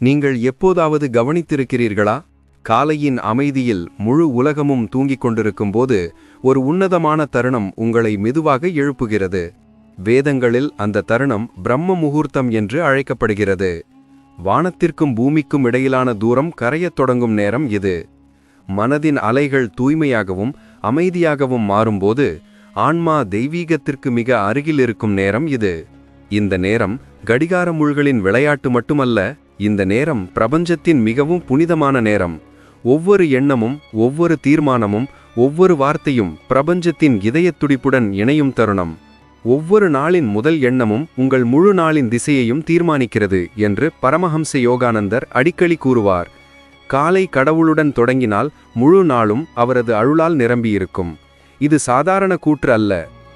நீங்கள் எப்போதாவது கவனித்திருக்கிறீர்களா? காலையின் அமைதியில் முழு உலகமும் தூங்கிக் கொண்டிருக்கும்போது ஒரு உன்னதமான தருணம் உங்களை மெதுவாக எழுப்புகிறது. வேதங்களில் அந்த தருணம் பிரம்ம முகூர்த்தம் என்று அழைக்கப்படுகிறது. வானத்திற்கும் பூமிக்கும் இடையிலான தூரம் கரையத் தொடங்கும் நேரம் இது. மனதின் அலைகள் தூய்மையாகவும் அமைதியாகவும் மாறும்போது ஆன்மா தெய்வீகத்திற்கு மிக அருகில் இருக்கும் நேரம் இது. இந்த நேரம் கடிகார முள்களின் விளையாட்டு மட்டுமல்ல, இந்த நேரம் பிரபஞ்சத்தின் மிகவும் புனிதமான நேரம். ஒவ்வொரு எண்ணமும், ஒவ்வொரு தீர்மானமும், ஒவ்வொரு வார்த்தையும் பிரபஞ்சத்தின் இதயத் துடிப்புடன் இணையும் தருணம். ஒவ்வொரு நாளின் முதல் எண்ணமும் உங்கள் முழு நாளின் திசையையும் தீர்மானிக்கிறது என்று பரமஹம்ச யோகானந்தர் அடிக்கடி கூறுவார். காலை கடவுளுடன் தொடங்கினால் முழு நாளும் அவரது அருளால் நிரம்பியிருக்கும். இது சாதாரண கூற்று அல்ல,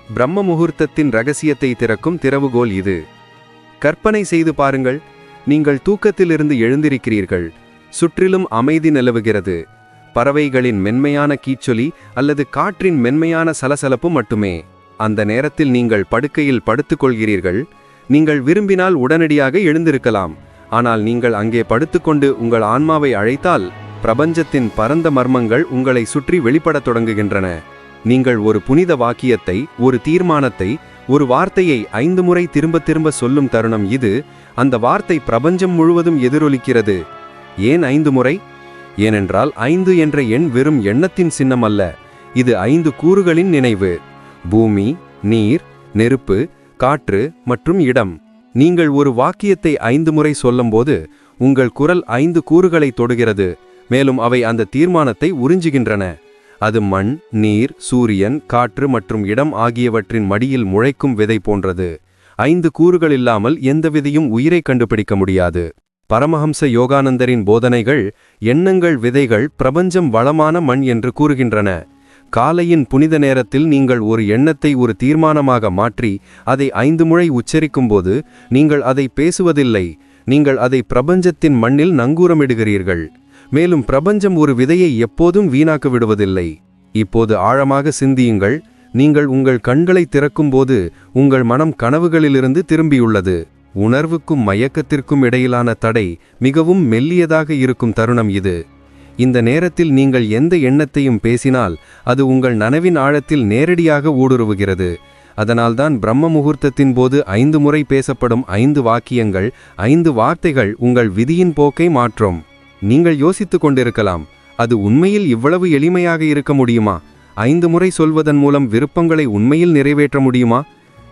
பிரம்ம முகூர்த்தத்தின் இரகசியத்தை திறக்கும் திறவுகோல் இது. கற்பனை செய்து பாருங்கள், நீங்கள் தூக்கத்திலிருந்து எழுந்திருக்கிறீர்கள். சுற்றிலும் அமைதி நிலவுகிறது. பறவைகளின் மென்மையான கீச்சொலி அல்லது காற்றின் மென்மையான சலசலப்பு மட்டுமே. அந்த நேரத்தில் நீங்கள் படுக்கையில் படுத்துக்கொள்கிறீர்கள். நீங்கள் விரும்பினால் உடனடியாக எழுந்திருக்கலாம். ஆனால் நீங்கள் அங்கே படுத்துக்கொண்டு உங்கள் ஆன்மாவை அழைத்தால் பிரபஞ்சத்தின் பரந்த மர்மங்கள் உங்களை சுற்றி வெளிப்படத் தொடங்குகின்றன. நீங்கள் ஒரு புனித வாக்கியத்தை, ஒரு தீர்மானத்தை, ஒரு வார்த்தையை 5 முறை திரும்ப திரும்ப சொல்லும் தருணம் இது. அந்த வார்த்தை பிரபஞ்சம் முழுவதும் எதிரொலிக்கிறது. ஏன் 5 முறை? ஏனென்றால் 5 என்ற எண் வெறும் எண்ணத்தின் சின்னம் அல்ல. இது 5 கூறுகளின் நினைவு: பூமி, நீர், நெருப்பு, காற்று மற்றும் இடம். நீங்கள் ஒரு வாக்கியத்தை 5 முறை சொல்லும்போது உங்கள் குரல் 5 கூறுகளை தொடுகிறது. மேலும் அவை அந்த தீர்மானத்தை உறிஞ்சுகின்றன. அது மண், நீர், சூரியன், காற்று மற்றும் இடம் ஆகியவற்றின் மடியில் முளைக்கும் விதை போன்றது. 5 கூறுகள் இல்லாமல் எந்த விதையும் உயிரை கண்டுபிடிக்க முடியாது. பரமஹம்ச யோகானந்தரின் போதனைகள் எண்ணங்கள் விதைகள், பிரபஞ்சம் வளமான மண் என்று கூறுகின்றன. காலையின் புனித நேரத்தில் நீங்கள் ஒரு எண்ணத்தை ஒரு தீர்மானமாக மாற்றி அதை 5 முறை உச்சரிக்கும்போது நீங்கள் அதை பேசுவதில்லை, நீங்கள் அதை பிரபஞ்சத்தின் மண்ணில் நங்கூரமிடுகிறீர்கள். மேலும் பிரபஞ்சம் ஒரு விதையை எப்போதும் வீணாக்க விடுவதில்லை. இப்போது ஆழமாக சிந்தியுங்கள். நீங்கள் உங்கள் கண்களை திறக்கும்போது உங்கள் மனம் கனவுகளிலிருந்து திரும்பியுள்ளது. உணர்வுக்கும் மயக்கத்திற்கும் இடையிலான தடை மிகவும் மெல்லியதாக இருக்கும் தருணம் இது. இந்த நேரத்தில் நீங்கள் எந்த எண்ணத்தையும் பேசினால் அது உங்கள் நனவின் ஆழத்தில் நேரடியாக ஊடுருவுகிறது. அதனால்தான் பிரம்ம முகூர்த்தத்தின் போது 5 முறை பேசப்படும் 5 வாக்கியங்கள், 5 வார்த்தைகள் உங்கள் விதியின் போக்கை மாற்றும். நீங்கள் யோசித்துக் கொண்டிருக்கலாம், அது உண்மையில் இவ்வளவு எளிமையாக இருக்க முடியுமா? 5 முறை சொல்வதன் மூலம் விருப்பங்களை உண்மையில் நிறைவேற்ற முடியுமா?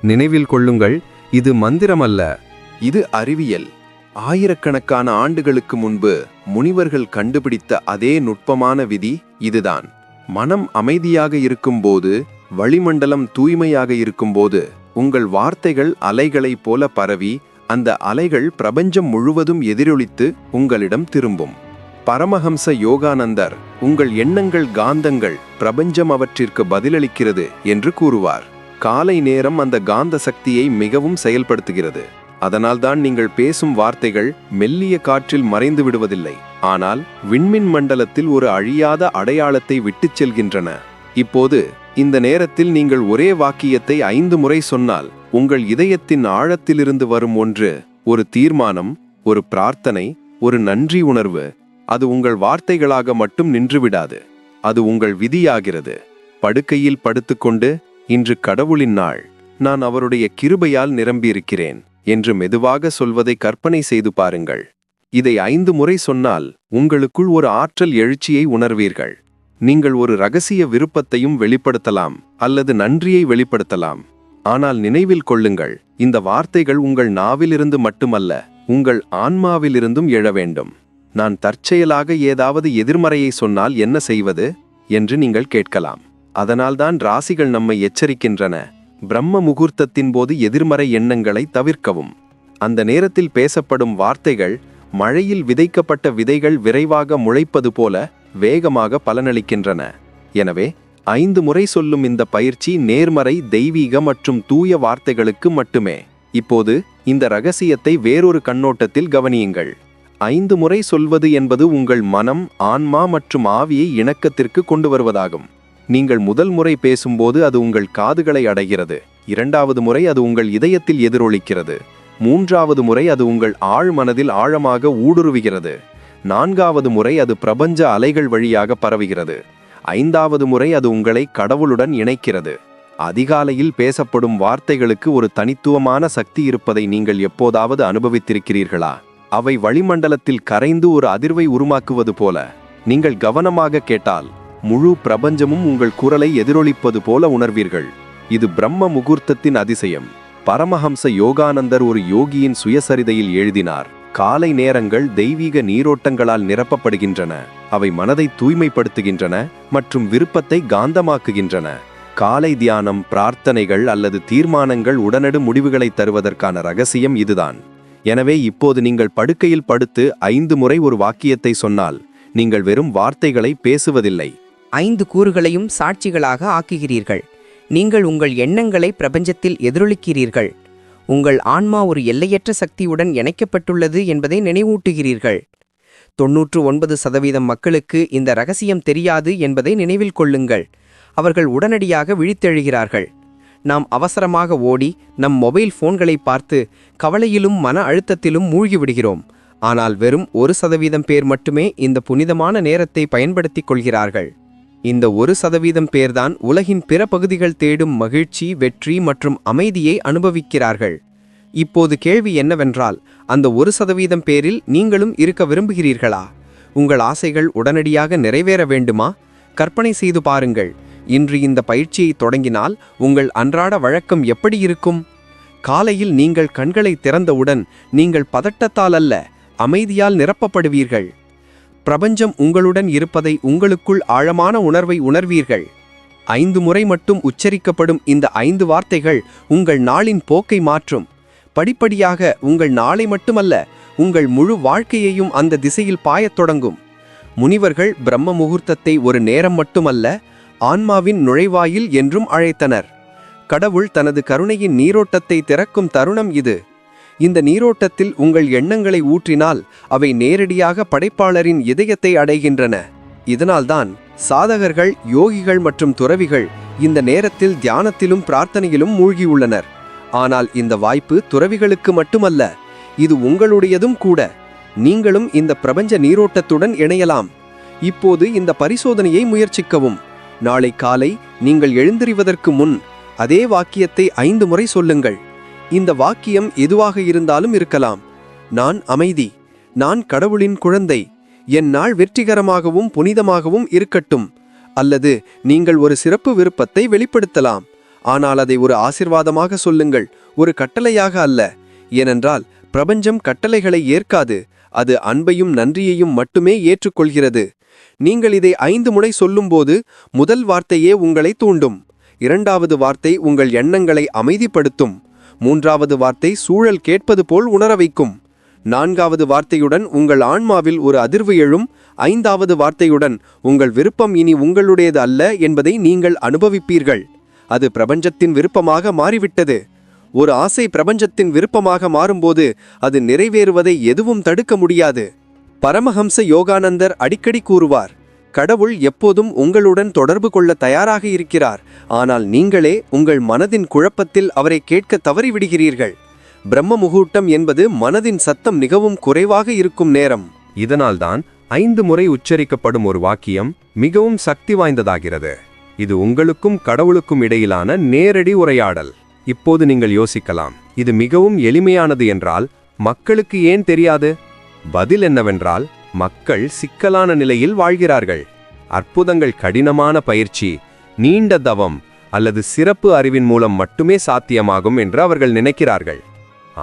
நினைவில் கொள்ளுங்கள், இது மந்திரமல்ல, இது அறிவியல். ஆயிரக்கணக்கான ஆண்டுகளுக்கு முன்பு முனிவர்கள் கண்டுபிடித்த அதே நுட்பமான விதி இதுதான். மனம் அமைதியாக இருக்கும்போது, வளிமண்டலம் தூய்மையாக இருக்கும்போது உங்கள் வார்த்தைகள் அலைகளைப் போல பரவி அந்த அலைகள் பிரபஞ்சம் முழுவதும் எதிரொலித்து உங்களிடம் திரும்பும். பரமஹம்ச யோகானந்தர் உங்கள் எண்ணங்கள் காந்தங்கள், பிரபஞ்சம் அவற்றிற்கு பதிலளிக்கிறது என்று கூறுவார். காலை நேரம் அந்த காந்த சக்தியை மிகவும் செயல்படுத்துகிறது. அதனால்தான் நீங்கள் பேசும் வார்த்தைகள் மெல்லிய காற்றில் மறைந்து விடுவதில்லை, ஆனால் விண்மின் மண்டலத்தில் ஒரு அழியாத அடையாளத்தை விட்டுச் செல்கின்றன. இப்போது இந்த நேரத்தில் நீங்கள் ஒரே வாக்கியத்தை 5 முறை சொன்னால் உங்கள் இதயத்தின் ஆழத்திலிருந்து வரும் ஒன்று, ஒரு தீர்மானம், ஒரு பிரார்த்தனை, ஒரு நன்றி உணர்வு. அது உங்கள் வார்த்தைகளாக மட்டும் நின்றுவிடாது, அது உங்கள் விதியாகிறது. படுக்கையில் படுத்துக்கொண்டு, இன்று கடவுளின் நாள், நான் அவருடைய கிருபையால் நிரம்பியிருக்கிறேன் என்று மெதுவாக சொல்வதை கற்பனை செய்து பாருங்கள். இதை 5 முறை சொன்னால் உங்களுக்குள் ஒரு ஆற்றல் எழுச்சியை உணர்வீர்கள். நீங்கள் ஒரு இரகசிய விருப்பத்தையும் வெளிப்படுத்தலாம் அல்லது நன்றியை வெளிப்படுத்தலாம். ஆனால் நினைவில் கொள்ளுங்கள், இந்த வார்த்தைகள் உங்கள் நாவிலிருந்து மட்டுமல்ல, உங்கள் ஆன்மாவிலிருந்தும் எழ வேண்டும். நான் தற்செயலாக ஏதாவது எதிர்மறையை சொன்னால் என்ன செய்வது என்று நீங்கள் கேட்கலாம். அதனால்தான் ராசிகள் நம்மை எச்சரிக்கின்றன, பிரம்ம முகூர்த்தத்தின் போது எதிர்மறை எண்ணங்களை தவிர்க்கவும். அந்த நேரத்தில் பேசப்படும் வார்த்தைகள் மழையில் விதைக்கப்பட்ட விதைகள் விரைவாக முளைப்பது போல வேகமாக பலனளிக்கின்றன. எனவே 5 முறை சொல்லும் இந்த பயிற்சி நேர்மறை, தெய்வீக மற்றும் தூய வார்த்தைகளுக்கு மட்டுமே. இப்போது இந்த இரகசியத்தை வேறொரு கண்ணோட்டத்தில் கவனியுங்கள். 5 முறை சொல்வது என்பது உங்கள் மனம், ஆன்மா மற்றும் ஆவியை இணக்கத்திற்கு கொண்டு வருவதாகும். நீங்கள் முதல் முறை பேசும்போது அது உங்கள் காதுகளை அடைகிறது. 2வது முறை அது உங்கள் இதயத்தில் எதிரொலிக்கிறது. 3வது முறை அது உங்கள் ஆழ் மனதில் ஆழமாக ஊடுருவுகிறது. 4வது முறை அது பிரபஞ்ச அலைகள் வழியாக பரவுகிறது. 5வது முறை அது உங்களை கடவுளுடன் இணைக்கிறது. அதிகாலையில் பேசப்படும் வார்த்தைகளுக்கு ஒரு தனித்துவமான சக்தி இருப்பதை நீங்கள் எப்போதாவது அனுபவித்திருக்கிறீர்களா? அவை வளிமண்டலத்தில் கரைந்து ஒரு அதிர்வை உருவாக்குவது போல. நீங்கள் கவனமாக கேட்டால் முழு பிரபஞ்சமும் உங்கள் குரலை எதிரொலிப்பது போல உணர்வீர்கள். இது பிரம்ம முகூர்த்தத்தின் அதிசயம். பரமஹம்ச யோகானந்தர் ஒரு யோகியின் சுயசரிதையில் எழுதினார், காலை நேரங்கள் தெய்வீக நீரோட்டங்களால் நிரப்பப்படுகின்றன. அவை மனதை தூய்மைப்படுத்துகின்றன மற்றும் விருப்பத்தை காந்தமாக்குகின்றன. காலை தியானம், பிரார்த்தனைகள் அல்லது தீர்மானங்கள் உடனடி முடிவுகளை தருவதற்கான ரகசியம் இதுதான். எனவே இப்போது நீங்கள் படுக்கையில் படுத்து 5 முறை ஒரு வாக்கியத்தை சொன்னால் நீங்கள் வெறும் வார்த்தைகளை பேசுவதில்லை. 5 கூறுகளையும் சாட்சிகளாக ஆக்குகிறீர்கள். நீங்கள் உங்கள் எண்ணங்களை பிரபஞ்சத்தில் எதிரொலிக்கிறீர்கள். உங்கள் ஆன்மா ஒரு எல்லையற்ற சக்தியுடன் இணைக்கப்பட்டுள்ளது என்பதை நினைவூட்டுகிறீர்கள். 99% மக்களுக்கு இந்த ரகசியம் தெரியாது என்பதை நினைவில் கொள்ளுங்கள். அவர்கள் உடனடியாக விழித்தெழுகிறார்கள். நாம் அவசரமாக ஓடி நம் மொபைல் போன்களை பார்த்து கவலையிலும் மன அழுத்தத்திலும் மூழ்கிவிடுகிறோம். ஆனால் வெறும் 1% பேர் மட்டுமே இந்த புனிதமான நேரத்தை பயன்படுத்திக் கொள்கிறார்கள். இந்த 1% பேர்தான் உலகின் பிற பகுதிகள் தேடும் மகிழ்ச்சி, வெற்றி மற்றும் அமைதியை அனுபவிக்கிறார்கள். இப்போது கேள்வி என்னவென்றால், அந்த 1% பேரில் நீங்களும் இருக்க விரும்புகிறீர்களா? உங்கள் ஆசைகள் உடனடியாக நிறைவேற வேண்டுமா? கற்பனை செய்து பாருங்கள், இன்று இந்த பயிற்சியை தொடங்கினால் உங்கள் அன்றாட வழக்கம் எப்படி இருக்கும்? காலையில் நீங்கள் கண்களை திறந்தவுடன் நீங்கள் பதட்டத்தால் அல்ல, அமைதியால் நிரப்பப்படுவீர்கள். பிரபஞ்சம் உங்களுடன் இருப்பதை உங்களுக்குள் ஆழமான உணர்வை உணர்வீர்கள். 5 முறை மட்டும் உச்சரிக்கப்படும் இந்த 5 வார்த்தைகள் உங்கள் நாளின் போக்கை மாற்றும். படிப்படியாக உங்கள் நாளை மட்டுமல்ல, உங்கள் முழு வாழ்க்கையையும் அந்த திசையில் பாயத் தொடங்கும். முனிவர்கள் பிரம்ம முகூர்த்தத்தை ஒரு நேரம் மட்டுமல்ல, ஆன்மாவின் நுழைவாயில் என்றும் அழைத்தனர். கடவுள் தனது கருணையின் நீரோட்டத்தை திறக்கும் தருணம் இது. இந்த நீரோட்டத்தில் உங்கள் எண்ணங்களை ஊற்றினால் அவை நேரடியாக படைப்பாளரின் இதயத்தை அடைகின்றன. இதனால்தான் சாதகர்கள், யோகிகள் மற்றும் துறவிகள் இந்த நேரத்தில் தியானத்திலும் பிரார்த்தனையிலும் மூழ்கியுள்ளனர். ஆனால் இந்த வாய்ப்பு துறவிகளுக்கு மட்டுமல்ல, இது உங்களுடையதும் கூட. நீங்களும் இந்த பிரபஞ்ச நீரோட்டத்துடன் இணையலாம். இப்போது இந்த பரிசோதனையை முயற்சிக்கவும். நாளை காலை நீங்கள் எழுந்திருவதற்கு முன் அதே வாக்கியத்தை 5 முறை சொல்லுங்கள். இந்த வாக்கியம் எதுவாக இருந்தாலும் இருக்கலாம். நான் அமைதி, நான் கடவுளின் குழந்தை, என் நாள் வெற்றிகரமாகவும் புனிதமாகவும் இருக்கட்டும். அல்லது நீங்கள் ஒரு சிறப்பு விருப்பத்தை வெளிப்படுத்தலாம். ஆனால் அதை ஒரு ஆசீர்வாதமாக சொல்லுங்கள், ஒரு கட்டளையாக அல்ல. ஏனென்றால் பிரபஞ்சம் கட்டளைகளை ஏற்காது, அது அன்பையும் நன்றியையும் மட்டுமே ஏற்றுக்கொள்கிறது. நீங்கள் இதை 5 முறை சொல்லும்போது முதல் வார்த்தையே உங்களை தூண்டும். 2வது வார்த்தை உங்கள் எண்ணங்களை அமைதிப்படுத்தும். 3வது வார்த்தை சூழல் கேட்பது போல் உணர வைக்கும். 4வது வார்த்தையுடன் உங்கள் ஆன்மாவில் ஒரு அதிர்வு எழும். 5வது வார்த்தையுடன் உங்கள் விருப்பம் இனி உங்களுடையது அல்ல என்பதை நீங்கள் அனுபவிப்பீர்கள். அது பிரபஞ்சத்தின் விருப்பமாக மாறிவிட்டது. ஒரு ஆசை பிரபஞ்சத்தின் விருப்பமாக மாறும்போது அது நிறைவேறுவதை எதுவும் தடுக்க முடியாது. பரமஹம்ச யோகானந்தர் அடிக்கடி கூறுவார், கடவுள் எப்போதும் உங்களுடன் தொடர்பு கொள்ள தயாராக இருக்கிறார். ஆனால் நீங்களே உங்கள் மனதின் குழப்பத்தில் அவரை கேட்க தவறிவிடுகிறீர்கள். பிரம்ம முகூர்த்தம் என்பது மனதின் சத்தம் மிகவும் குறைவாக இருக்கும் நேரம். இதனால்தான் 5 முறை உச்சரிக்கப்படும் ஒரு வாக்கியம் மிகவும் சக்தி வாய்ந்ததாகிறது. இது உங்களுக்கும் கடவுளுக்கும் இடையிலான நேரடி உரையாடல். இப்போது நீங்கள் யோசிக்கலாம், இது மிகவும் எளிமையானது என்றால் மக்களுக்கு ஏன் தெரியாது? பதில் என்னவென்றால், மக்கள் சிக்கலான நிலையில் வாழ்கிறார்கள். அற்புதங்கள் கடினமான பயிற்சி, நீண்ட தவம் அல்லது சிறப்பு அறிவின் மூலம் மட்டுமே சாத்தியமாகும் என்று அவர்கள் நினைக்கிறார்கள்.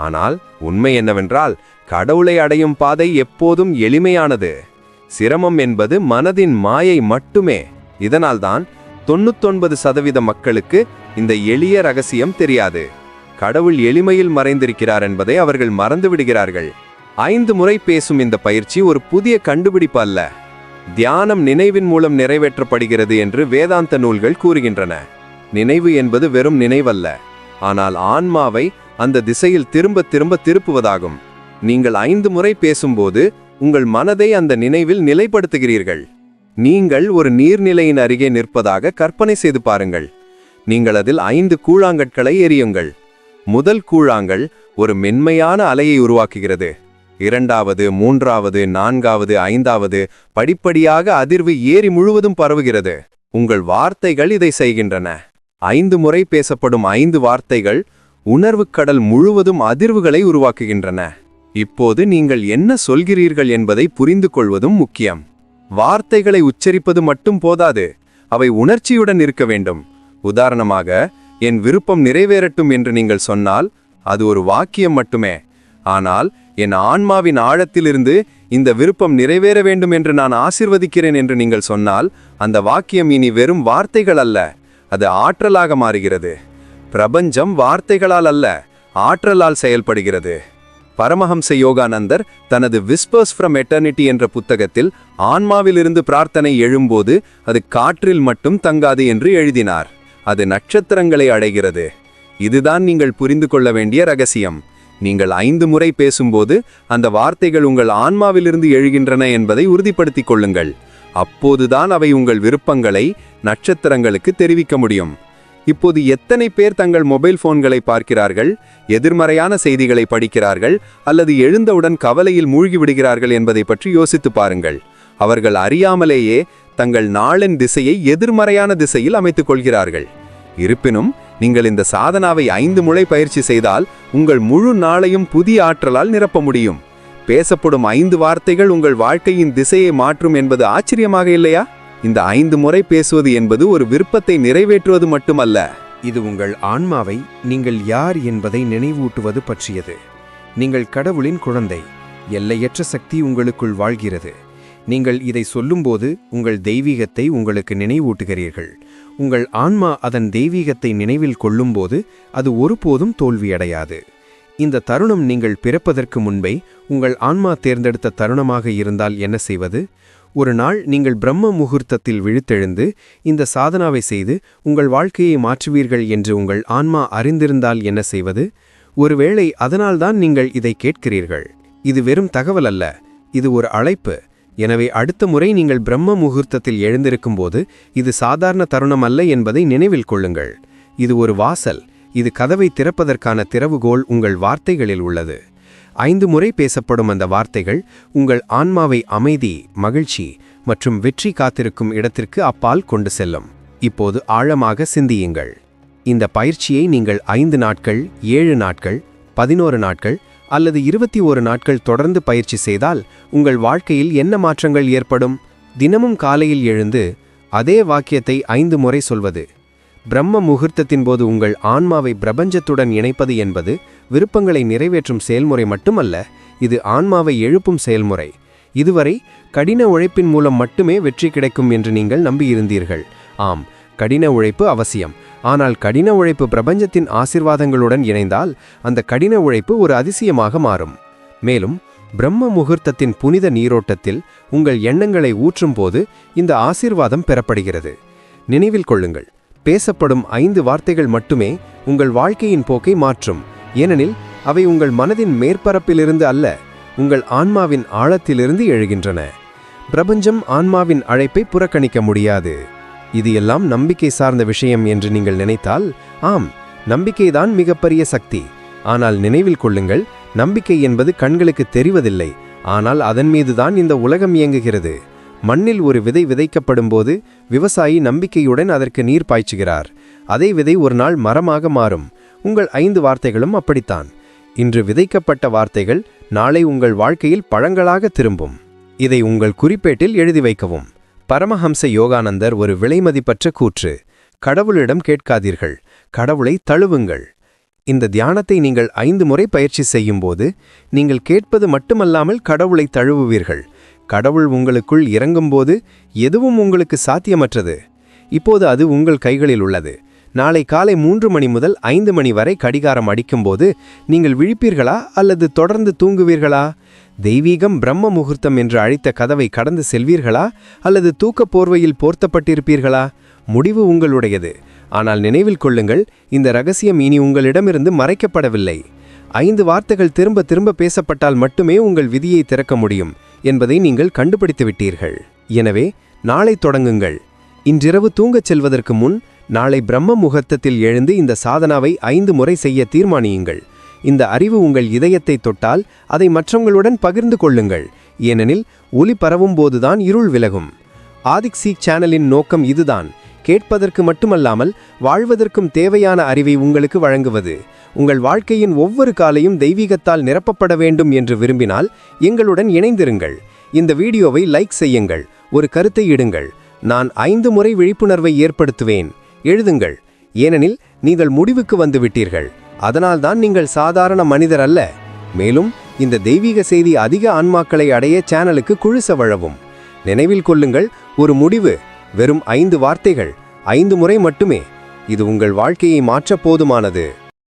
ஆனால் உண்மை என்னவென்றால், கடவுளை அடையும் பாதை எப்போதும் எளிமையானது. சிரமம் என்பது மனதின் மாயை மட்டுமே. இதனால்தான் 99% மக்களுக்கு இந்த எளிய ரகசியம் தெரியாது. கடவுள் எளிமையில் மறைந்திருக்கிறார் என்பதை அவர்கள் மறந்துவிடுகிறார்கள். 5 முறை பேசும் இந்த பயிற்சி ஒரு புதிய கண்டுபிடிப்பு அல்ல. தியானம் நினைவின் மூலம் நிறைவேற்றப்படுகிறது என்று வேதாந்த நூல்கள் கூறுகின்றன. நினைவு என்பது வெறும் நினைவல்ல, ஆனால் ஆன்மாவை அந்த திசையில் திரும்ப திரும்ப திருப்புவதாகும். நீங்கள் 5 முறை பேசும்போது உங்கள் மனதை அந்த நினைவில் நிலைப்படுத்துகிறீர்கள். நீங்கள் ஒரு நீர்நிலையின் அருகே நிற்பதாக கற்பனை செய்து பாருங்கள். நீங்கள் அதில் 5 கூழாங்கற்களை எறியுங்கள். முதல் கூழாங்கல் ஒரு மென்மையான அலையை உருவாக்குகிறது. இரண்டாவது, மூன்றாவது, நான்காவது, ஐந்தாவது படிப்படியாக அதிர்வு ஏரி முழுவதும் பரவுகிறது. உங்கள் வார்த்தைகள் இதை செய்கின்றன. 5 முறை பேசப்படும் 5 வார்த்தைகள் உணர்வுக் கடல் முழுவதும் அதிர்வுகளை உருவாக்குகின்றன. இப்போது நீங்கள் என்ன சொல்கிறீர்கள் என்பதை புரிந்து கொள்வதும் முக்கியம். வார்த்தைகளை உச்சரிப்பது மட்டும் போதாது, அவை உணர்ச்சியுடன் இருக்க வேண்டும். உதாரணமாக, என் விருப்பம் நிறைவேறட்டும் என்று நீங்கள் சொன்னால் அது ஒரு வாக்கியம் மட்டுமே. ஆனால் என் ஆன்மாவின் ஆழத்திலிருந்து இந்த விருப்பம் நிறைவேற வேண்டும் என்று நான் ஆசிர்வதிக்கிறேன் என்று நீங்கள் சொன்னால் அந்த வாக்கியம் இனி வெறும் வார்த்தைகள் அல்ல, அது ஆற்றலாக மாறுகிறது. பிரபஞ்சம் வார்த்தைகளால் அல்ல, ஆற்றலால் செயல்படுகிறது. பரமஹம்ச யோகானந்தர் தனது விஸ்பர்ஸ் ஃப்ரம் எட்டர்னிட்டி என்ற புத்தகத்தில் ஆன்மாவிலிருந்து பிரார்த்தனை எழும்போது அது காற்றில் மட்டும் தங்காது என்று எழுதினார். அது நட்சத்திரங்களை அடைகிறது. இதுதான் நீங்கள் புரிந்து கொள்ள வேண்டிய ரகசியம். நீங்கள் 5 முறை பேசும்போது அந்த வார்த்தைகள் உங்கள் ஆன்மாவிலிருந்து எழுகின்றன என்பதை உறுதிப்படுத்திக் கொள்ளுங்கள். அப்போதுதான் அவை உங்கள் விருப்பங்களை நட்சத்திரங்களுக்கு தெரிவிக்க முடியும். இப்போது எத்தனை பேர் தங்கள் மொபைல் போன்களை பார்க்கிறார்கள், எதிர்மறையான செய்திகளை படிக்கிறார்கள் அல்லது எழுந்தவுடன் கவலையில் மூழ்கிவிடுகிறார்கள் என்பதை பற்றி யோசித்து பாருங்கள். அவர்கள் அறியாமலேயே தங்கள் நாளின் திசையை எதிர்மறையான திசையில் அமைத்துக் கொள்கிறார்கள். இருப்பினும் நீங்கள் இந்த சாதனாவை 5 முறை பயிற்சி செய்தால் உங்கள் முழு நாளையும் புதிய ஆற்றலால் நிரப்ப முடியும். பேசப்படும் 5 வார்த்தைகள் உங்கள் வாழ்க்கையின் திசையை மாற்றும் என்பது ஆச்சரியமாக இல்லையா? இந்த 5 முறை பேசுவது என்பது ஒரு விருப்பத்தை நிறைவேற்றுவது மட்டுமல்ல, இது உங்கள் ஆன்மாவை நீங்கள் யார் என்பதை நினைவூட்டுவது பற்றியது. நீங்கள் கடவுளின் குழந்தை. எல்லையற்ற சக்தி உங்களுக்குள் வாழ்கிறது. நீங்கள் இதை சொல்லும்போது உங்கள் தெய்வீகத்தை உங்களுக்கு நினைவூட்டுகிறீர்கள். உங்கள் ஆன்மா அதன் தெய்வீகத்தை நினைவில் கொள்ளும்போது அது ஒருபோதும் தோல்வியடையாது. இந்த தருணம் நீங்கள் பிறப்பதற்கு முன்பே உங்கள் ஆன்மா தேர்ந்தெடுத்த தருணமாக இருந்தால் என்ன செய்வது? ஒரு நாள் நீங்கள் பிரம்ம முகூர்த்தத்தில் விழித்தெழுந்து இந்த சாதனாவை செய்து உங்கள் வாழ்க்கையை மாற்றுவீர்கள் என்று உங்கள் ஆன்மா அறிந்திருந்தால் என்ன செய்வது? ஒருவேளை அதனால்தான் நீங்கள் இதை கேட்கிறீர்கள். இது வெறும் தகவல் அல்ல, இது ஒரு அழைப்பு. எனவே அடுத்த முறை நீங்கள் பிரம்ம முகூர்த்தத்தில் எழுந்திருக்கும்போது இது சாதாரண தருணம் அல்ல என்பதை நினைவில் கொள்ளுங்கள். இது ஒரு வாசல். இது கதவை திறப்பதற்கான திறவுகோல் உங்கள் வார்த்தைகளில் உள்ளது. 5 முறை பேசப்படும் அந்த வார்த்தைகள் உங்கள் ஆன்மாவை அமைதி, மகிழ்ச்சி மற்றும் வெற்றி காத்திருக்கும் இடத்திற்கு அப்பால் கொண்டு செல்லும். இப்போது ஆழமாக சிந்தியுங்கள். இந்த பயிற்சியை நீங்கள் 5 நாட்கள், 7 நாட்கள், 11 நாட்கள் அல்லது 21 நாட்கள் தொடர்ந்து பயிற்சி செய்தால் உங்கள் வாழ்க்கையில் என்ன மாற்றங்கள் ஏற்படும்? தினமும் காலையில் எழுந்து அதே வாக்கியத்தை 5 முறை சொல்வது. பிரம்ம முகூர்த்தத்தின் போது உங்கள் ஆன்மாவை பிரபஞ்சத்துடன் இணைப்பது என்பது விருப்பங்களை நிறைவேற்றும் செயல்முறை மட்டுமல்ல, இது ஆன்மாவை எழுப்பும் செயல்முறை. இதுவரை கடின உழைப்பின் மூலம் மட்டுமே வெற்றி கிடைக்கும் என்று நீங்கள் நம்பியிருந்தீர்கள். ஆம், கடின உழைப்பு அவசியம். ஆனால் கடின உழைப்பு பிரபஞ்சத்தின் ஆசீர்வாதங்களுடன் இணைந்தால் அந்த கடின உழைப்பு ஒரு அதிசயமாக மாறும். மேலும் பிரம்ம முகூர்த்தத்தின் புனித நீரோட்டத்தில் உங்கள் எண்ணங்களை ஊற்றும் போது இந்த ஆசீர்வாதம் பெறப்படுகிறது. நினைவில் கொள்ளுங்கள், பேசப்படும் 5 வார்த்தைகள் மட்டுமே உங்கள் வாழ்க்கையின் போக்கை மாற்றும். ஏனெனில் அவை உங்கள் மனதின் மேற்பரப்பிலிருந்து அல்ல, உங்கள் ஆன்மாவின் ஆழத்திலிருந்து எழுகின்றன. பிரபஞ்சம் ஆன்மாவின் அழைப்பை புறக்கணிக்க முடியாது. இது எல்லாம் நம்பிக்கை சார்ந்த விஷயம் என்று நீங்கள் நினைத்தால், ஆம், நம்பிக்கைதான் மிகப்பெரிய சக்தி. ஆனால் நினைவில் கொள்ளுங்கள், நம்பிக்கை என்பது கண்களுக்கு தெரிவதில்லை, ஆனால் அதன் மீதுதான் இந்த உலகம் இயங்குகிறது. மண்ணில் ஒரு விதை விதைக்கப்படும் போது விவசாயி நம்பிக்கையுடன் அதற்கு நீர் பாய்ச்சுகிறார். அதே விதை ஒரு நாள் மரமாக மாறும். உங்கள் 5 வார்த்தைகளும் அப்படித்தான். இன்று விதைக்கப்பட்ட வார்த்தைகள் நாளை உங்கள் வாழ்க்கையில் பழங்களாக திரும்பும். இதை உங்கள் குறிப்பேட்டில் எழுதி வைக்கவும். பரமஹம்ச யோகானந்தர் ஒரு விலைமதிப்பற்ற கூற்று: கடவுளிடம் கேட்காதீர்கள், கடவுளை தழுவுங்கள். இந்த தியானத்தை நீங்கள் 5 முறை பயிற்சி செய்யும்போது நீங்கள் கேட்பது மட்டுமல்லாமல் கடவுளை தழுவுவீர்கள். கடவுள் உங்களுக்குள் இறங்கும்போது எதுவும் உங்களுக்கு சாத்தியமற்றது. இப்போது அது உங்கள் கைகளில் உள்ளது. நாளை காலை 3 மணி முதல் 5 மணி வரை கடிகாரம் அடிக்கும்போது நீங்கள் விழிப்பீர்களா அல்லது தொடர்ந்து தூங்குவீர்களா? தெய்வீகம் பிரம்ம முகூர்த்தம் என்று அழைத்த கதவை கடந்து செல்வீர்களா அல்லது தூக்க போர்வையில் போர்த்தப்பட்டிருப்பீர்களா? முடிவு உங்களுடையது. ஆனால் நினைவில் கொள்ளுங்கள், இந்த ரகசியம் இனி உங்களிடமிருந்து மறைக்கப்படவில்லை. 5 வார்த்தைகள் திரும்ப திரும்ப பேசப்பட்டால் மட்டுமே உங்கள் விதியை திறக்க முடியும் என்பதை நீங்கள் கண்டுபிடித்து விட்டீர்கள். எனவே நாளை தொடங்குங்கள். இன்றிரவு தூங்கச் செல்வதற்கு முன் நாளை பிரம்ம முகூர்த்தத்தில் எழுந்து இந்த சாதனாவை 5 முறை செய்ய தீர்மானியுங்கள். இந்த அறிவு உங்கள் இதயத்தை தொட்டால் அதை மற்றவங்களுடன் பகிர்ந்து கொள்ளுங்கள். ஏனெனில் ஒளி பரவும் போதுதான் இருள் விலகும். ஆதிக் சீக் சேனலின் நோக்கம் இதுதான். கேட்பதற்கு மட்டுமல்லாமல் வாழ்வதற்கும் தேவையான அறிவை உங்களுக்கு வழங்குவது. உங்கள் வாழ்க்கையின் ஒவ்வொரு காலையும் தெய்வீகத்தால் நிரப்பப்பட வேண்டும் என்று விரும்பினால் எங்களுடன் இணைந்திருங்கள். இந்த வீடியோவை லைக் செய்யுங்கள், ஒரு கருத்தை இடுங்கள். நான் 5 முறை விழிப்புணர்வை ஏற்படுத்துவேன் எழுதுங்கள். ஏனெனில் நீங்கள் முடிவுக்கு வந்துவிட்டீர்கள். அதனால்தான் நீங்கள் சாதாரண மனிதர் அல்ல. மேலும் இந்த தெய்வீக செய்தி அதிக ஆன்மாக்களை அடைய சேனலுக்கு குழுச வழவும். நினைவில் கொள்ளுங்கள், ஒரு முடிவு வெறும் 5 வார்த்தைகள், 5 முறை மட்டுமே. இது உங்கள் வாழ்க்கையை மாற்ற போதுமானது.